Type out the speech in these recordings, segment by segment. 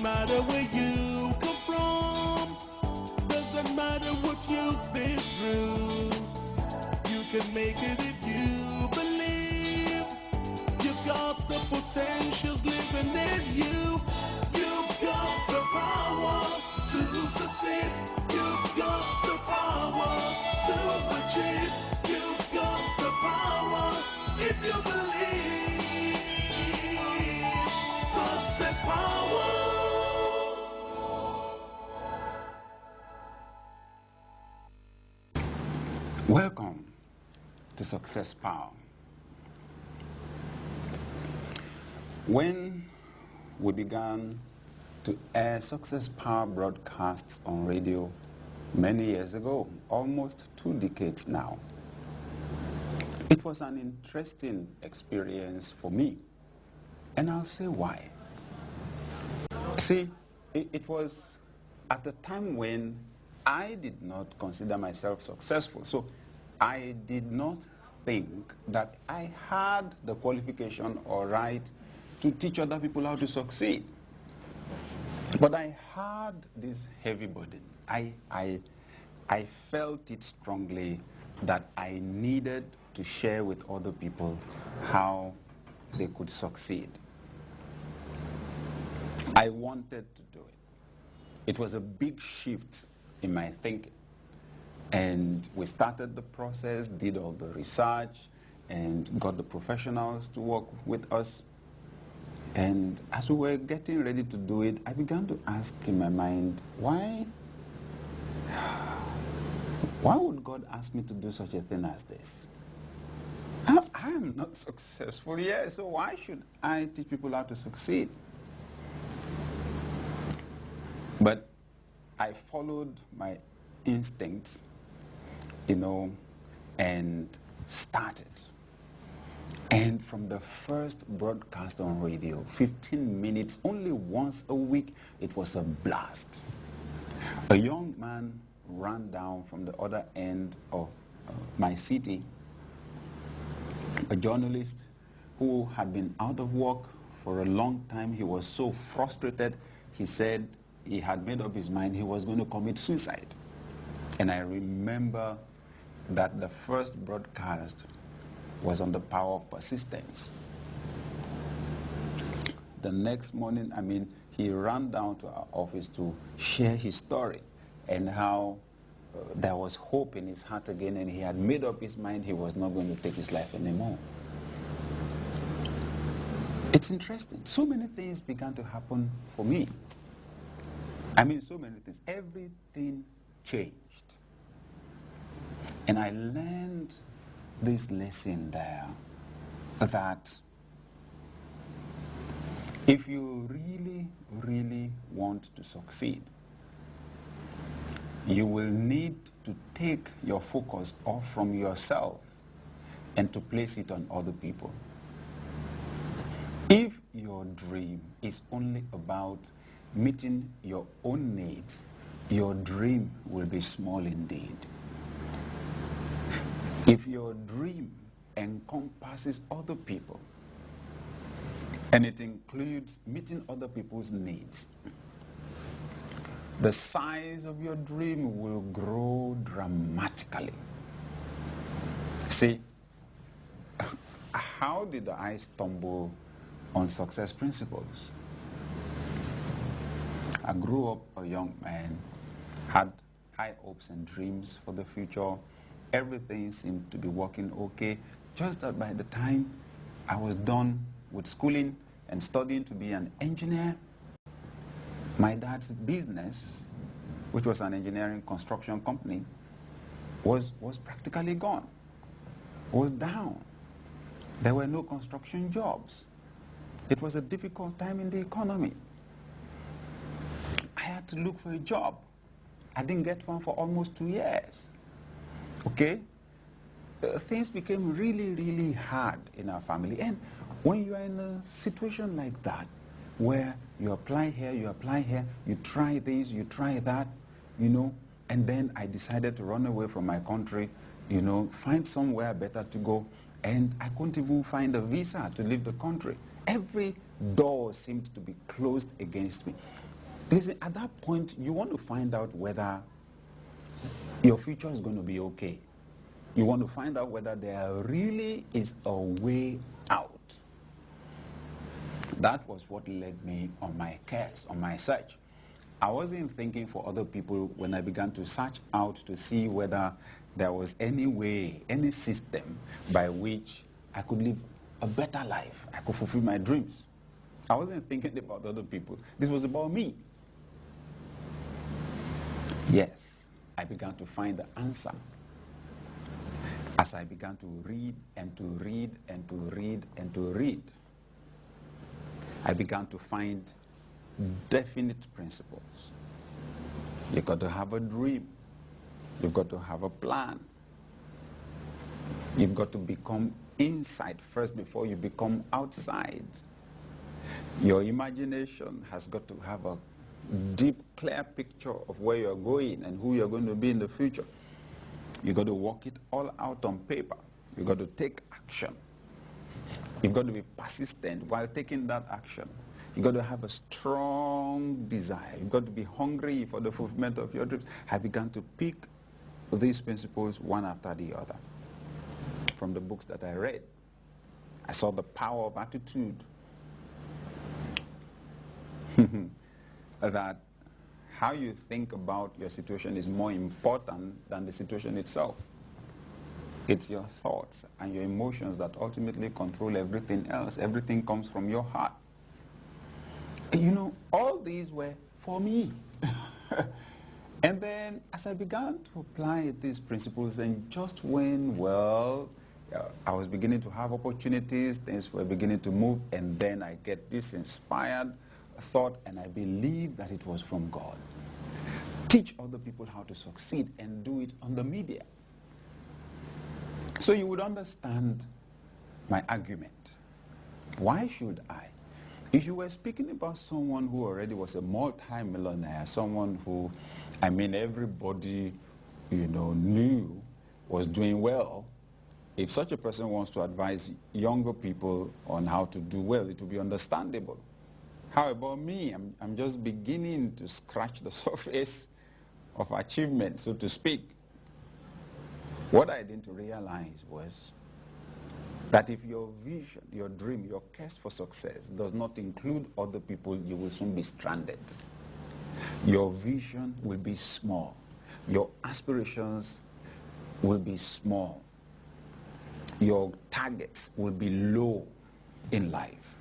matter where you come from, doesn't matter what you've been through. You can make it if you believe. You've got the potentials living in you. You've got the power to succeed. You've got the power to achieve. You've got the power if you believe. Success power. Welcome to Success Power. When we began to air Success Power broadcasts on radio many years ago, almost 2 decades now, it was an interesting experience for me, and I'll say why. See, it was at a time when I did not consider myself successful, so I did not think that I had the qualification or right to teach other people how to succeed. But I had this heavy burden. I felt it strongly that I needed to share with other people how they could succeed. I wanted to do it. It was a big shift in my thinking. And we started the process, did all the research, and got the professionals to work with us. And as we were getting ready to do it, I began to ask in my mind, why would God ask me to do such a thing as this? I am not successful yet, so why should I teach people how to succeed? But I followed my instincts, and started. And from the first broadcast on radio, 15 minutes, only once a week, it was a blast. A young man ran down from the other end of my city, a journalist who had been out of work for a long time. He was so frustrated, he said he had made up his mind he was going to commit suicide. And I remember that the first broadcast was on the power of persistence. The next morning, he ran down to our office to share his story and how there was hope in his heart again, and he had made up his mind he was not going to take his life anymore. It's interesting. So many things began to happen for me. So many things. Everything changed. And I learned this lesson there, that if you really, really want to succeed, you will need to take your focus off from yourself and to place it on other people. If your dream is only about meeting your own needs, your dream will be small indeed. If your dream encompasses other people, and it includes meeting other people's needs, the size of your dream will grow dramatically. See, how did I stumble on success principles? I grew up a young man, had high hopes and dreams for the future. Everything seemed to be working okay. Just that by the time I was done with schooling and studying to be an engineer, my dad's business, which was an engineering construction company, was practically gone, was down. There were no construction jobs. It was a difficult time in the economy. I had to look for a job. I didn't get one for almost 2 years. Okay? Things became really, really hard in our family. And when you are in a situation like that, where you apply here, you try this, you try that, and then I decided to run away from my country, find somewhere better to go, and I couldn't even find a visa to leave the country. Every door seemed to be closed against me. Listen, at that point, you want to find out whether your future is going to be okay. You want to find out whether there really is a way out. That was what led me on my quest, on my search. I wasn't thinking for other people when I began to search out to see whether there was any way, any system by which I could live a better life. I could fulfill my dreams. I wasn't thinking about other people. This was about me. Yes, I began to find the answer as I began to read and to read and to read and to read. I began to find definite principles. You've got to have a dream. You've got to have a plan. You've got to become inside first before you become outside. Your imagination has got to have a deep, clear picture of where you're going and who you're going to be in the future. You've got to work it all out on paper. You've got to take action. You've got to be persistent while taking that action. You've got to have a strong desire. You've got to be hungry for the fulfillment of your dreams. I began to pick these principles one after the other from the books that I read. I saw the power of attitude. That how you think about your situation is more important than the situation itself. It's your thoughts and your emotions that ultimately control everything else. Everything comes from your heart. And you know, all these were for me. And then as I began to apply these principles, and just when, well, I was beginning to have opportunities, things were beginning to move, and then I get this inspired thought, and I believe that it was from God. Teach other people how to succeed and do it on the media. So you would understand my argument. Why should I? If you were speaking about someone who already was a multi-millionaire, someone who, I mean, everybody, you know, knew was doing well, if such a person wants to advise younger people on how to do well, it will be understandable. How about me? I'm just beginning to scratch the surface of achievement, so to speak. What I didn't realize was that if your vision, your dream, your quest for success does not include other people, you will soon be stranded. Your vision will be small. Your aspirations will be small. Your targets will be low in life.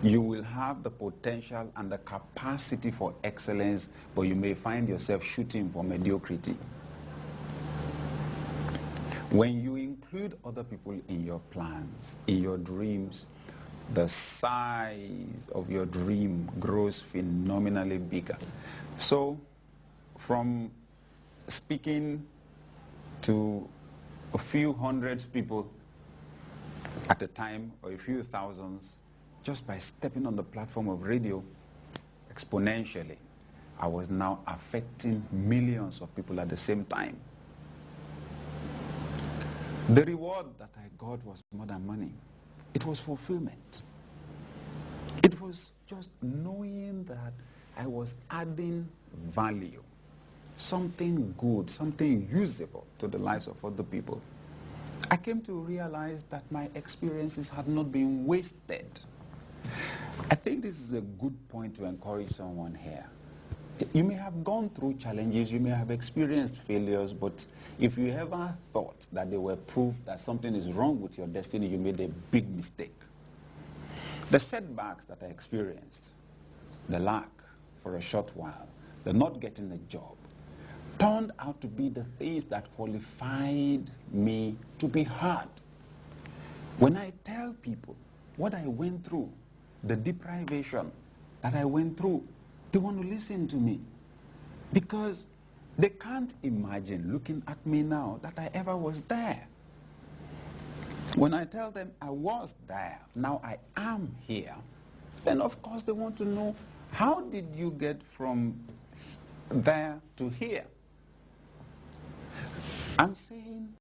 You will have the potential and the capacity for excellence, but you may find yourself shooting for mediocrity. When you include other people in your plans, in your dreams, the size of your dream grows phenomenally bigger. So, from speaking to a few hundreds people at a time, or a few thousands, just by stepping on the platform of radio, exponentially, I was now affecting millions of people at the same time. The reward that I got was more than money. It was fulfillment. It was just knowing that I was adding value, something good, something usable to the lives of other people. I came to realize that my experiences had not been wasted. I think this is a good point to encourage someone here. You may have gone through challenges, you may have experienced failures, but if you ever thought that they were proof that something is wrong with your destiny, you made a big mistake. The setbacks that I experienced, the lack for a short while, the not getting a job, turned out to be the things that qualified me to be hard. When I tell people what I went through, the deprivation that I went through, they want to listen to me because they can't imagine looking at me now that I ever was there. When I tell them I was there, now I am here, then of course they want to know, how did you get from there to here? I'm saying